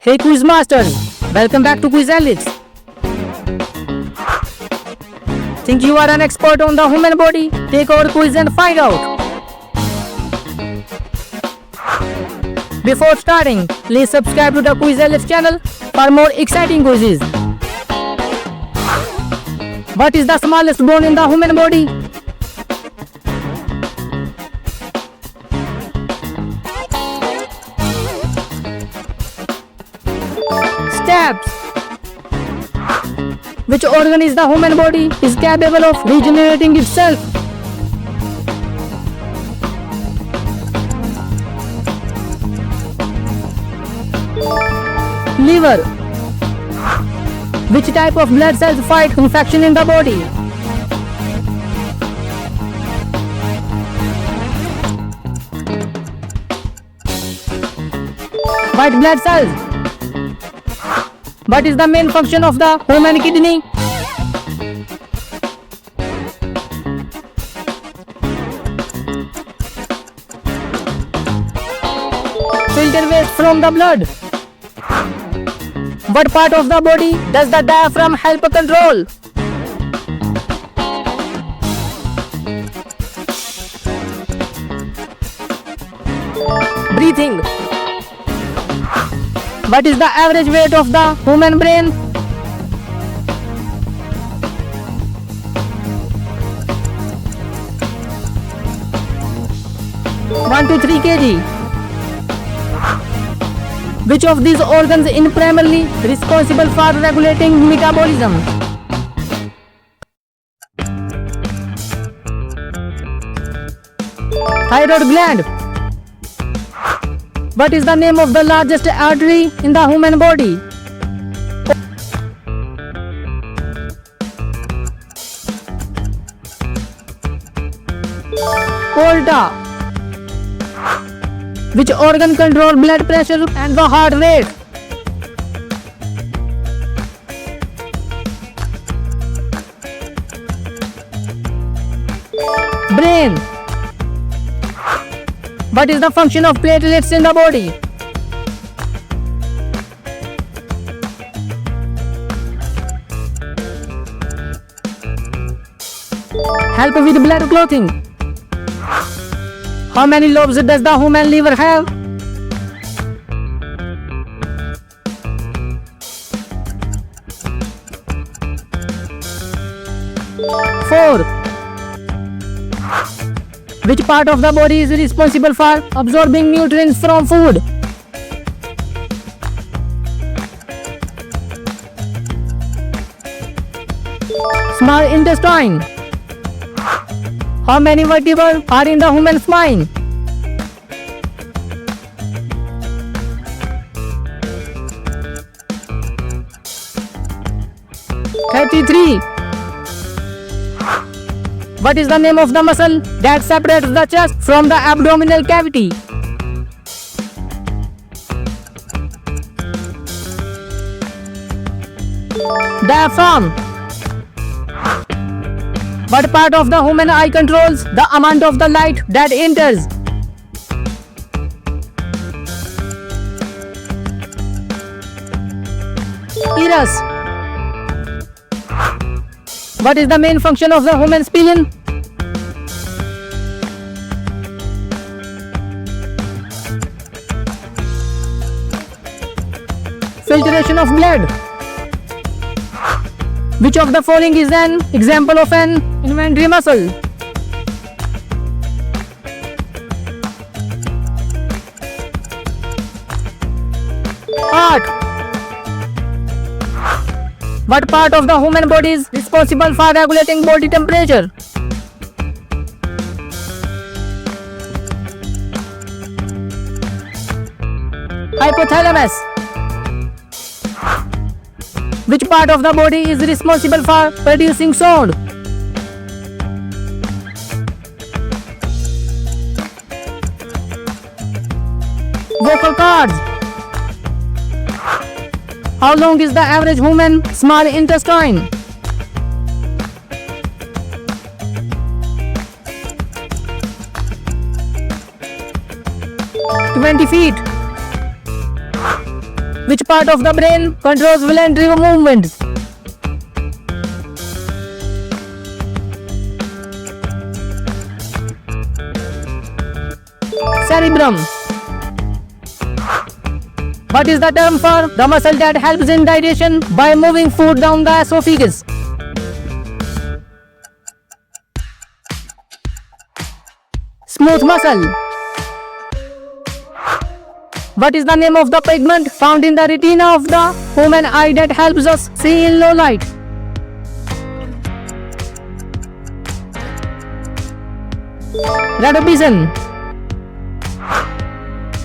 Hey Quiz Masters, welcome back to Quiz Alex. Think you are an expert on the human body? Take our quiz and find out. Before starting, please subscribe to the Quiz Alex channel for more exciting quizzes. What is the smallest bone in the human body? Stabs. Which organ is the human body is capable of regenerating itself? Liver. Which type of blood cells fight infection in the body? White blood cells. What is the main function of the human kidney? Filter waste from the blood. What part of the body does the diaphragm help control? Breathing. What is the average weight of the human brain? One to 3 kg. Which of these organs is primarily responsible for regulating metabolism? Thyroid gland. What is the name of the largest artery in the human body? Aorta. Which organ controls blood pressure and the heart rate? Brain. What is the function of platelets in the body? Help with blood clotting. How many lobes does the human liver have? Four. Which part of the body is responsible for absorbing nutrients from food? Small intestine. How many vertebrae are in the human spine? Thirty-three. What is the name of the muscle that separates the chest from the abdominal cavity? Diaphragm. What part of the human eye controls the amount of the light that enters? Iris. What is the main function of the human spleen? Filtration of blood. Which of the following is an example of an involuntary muscle? Heart. What part of the human body is responsible for regulating body temperature? Hypothalamus. Which part of the body is responsible for producing sound? Vocal cords. How long is the average human small intestine? 20 feet. Which part of the brain controls voluntary movements? Cerebrum. What is the term for the muscle that helps in digestion by moving food down the esophagus? Smooth muscle. What is the name of the pigment found in the retina of the human eye that helps us see in low light? Rhodopsin.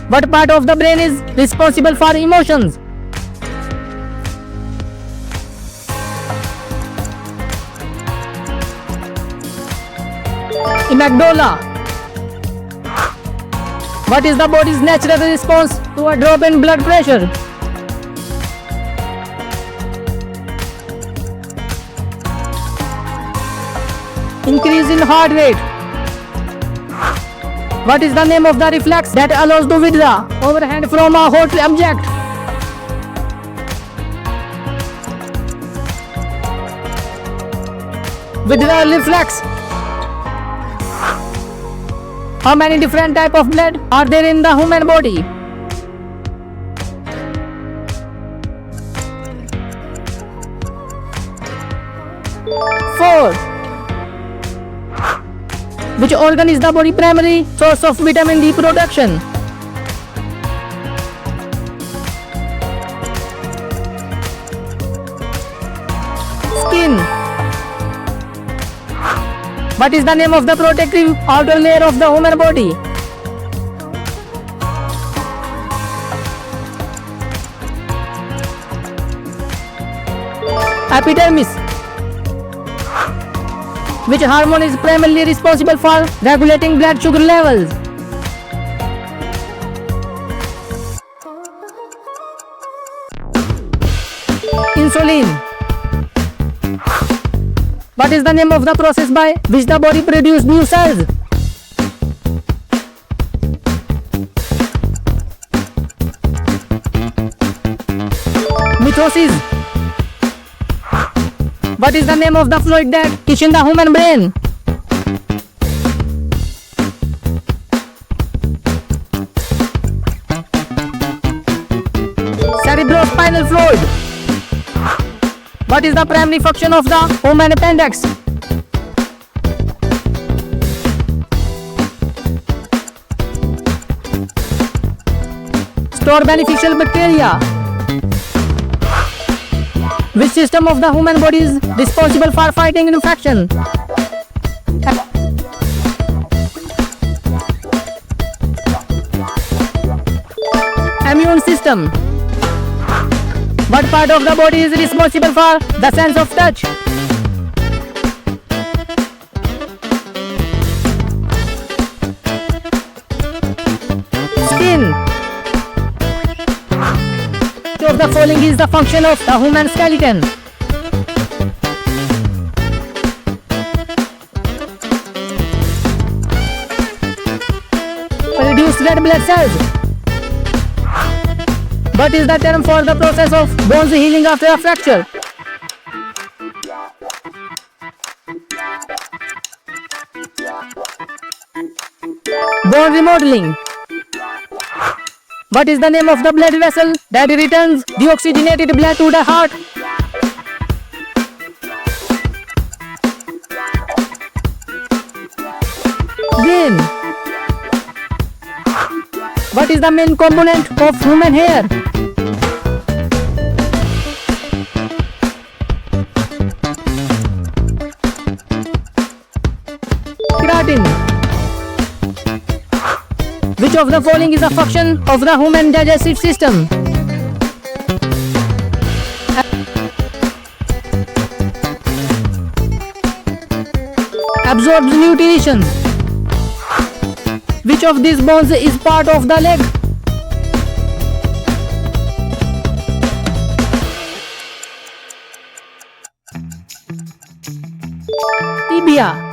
What part of the brain is responsible for emotions? Amygdala. What is the body's natural response to a drop in blood pressure? Increase in heart rate. What is the name of the reflex that allows to withdraw overhand from a hot object? Withdrawal reflex. How many different types of blood are there in the human body? Four. Which organ is the body primary source of vitamin D production? Skin. What is the name of the protective outer layer of the human body? Epidermis. Which hormone is primarily responsible for regulating blood sugar levels? Insulin. What is the name of the process by which the body produces new cells? Mitosis. What is the name of the fluid that is in the human brain? Cerebrospinal fluid. What is the primary function of the human appendix? Store beneficial bacteria. Which system of the human body is responsible for fighting infection? Immune system. What part of the body is responsible for the sense of touch? Skin. Which of the following is the function of the human skeleton? Reduce red blood cells. What is the term for the process of bones healing after a fracture? Bone remodeling. What is the name of the blood vessel that returns deoxygenated blood to the heart? Vein. What is the main component of human hair? Keratin. Which of the following is a function of the human digestive system? Absorbs nutrition. Which of these bones is part of the leg? Tibia.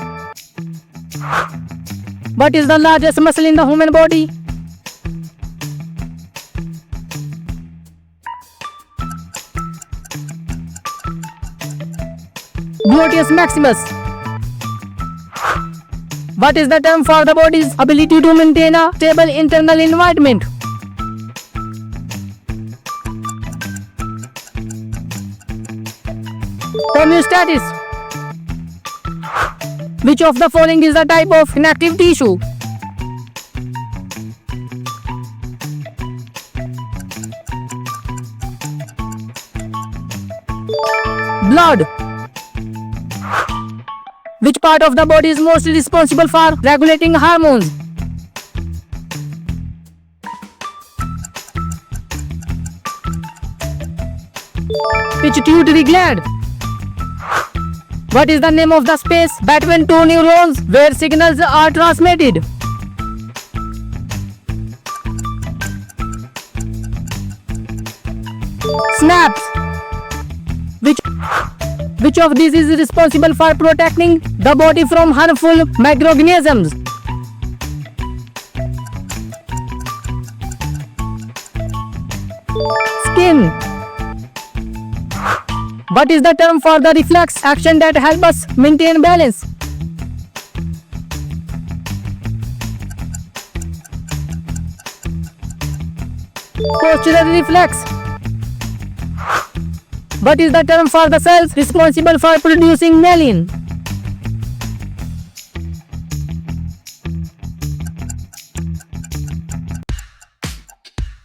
What is the largest muscle in the human body? Gluteus maximus. What is the term for the body's ability to maintain a stable internal environment? Homeostasis. Which of the following is a type of connective tissue? Blood. Which part of the body is mostly responsible for regulating hormones? Pituitary gland. What is the name of the space between two neurons where signals are transmitted? Synapse. Which of these is responsible for protecting the body from harmful microorganisms? Skin. What is the term for the reflex action that helps us maintain balance? Postural reflex. What is the term for the cells responsible for producing myelin?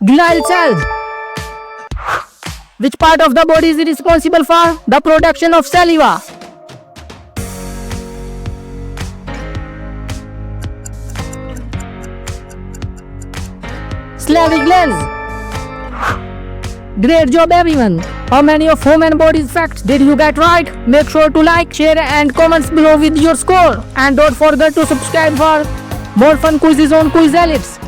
Glial cells. Which part of the body is responsible for the production of saliva? Salivary glands. Great job everyone! How many of human body's facts did you get right? Make sure to like, share and comments below with your score. And don't forget to subscribe for more fun quizzes on Quiz Ellipse.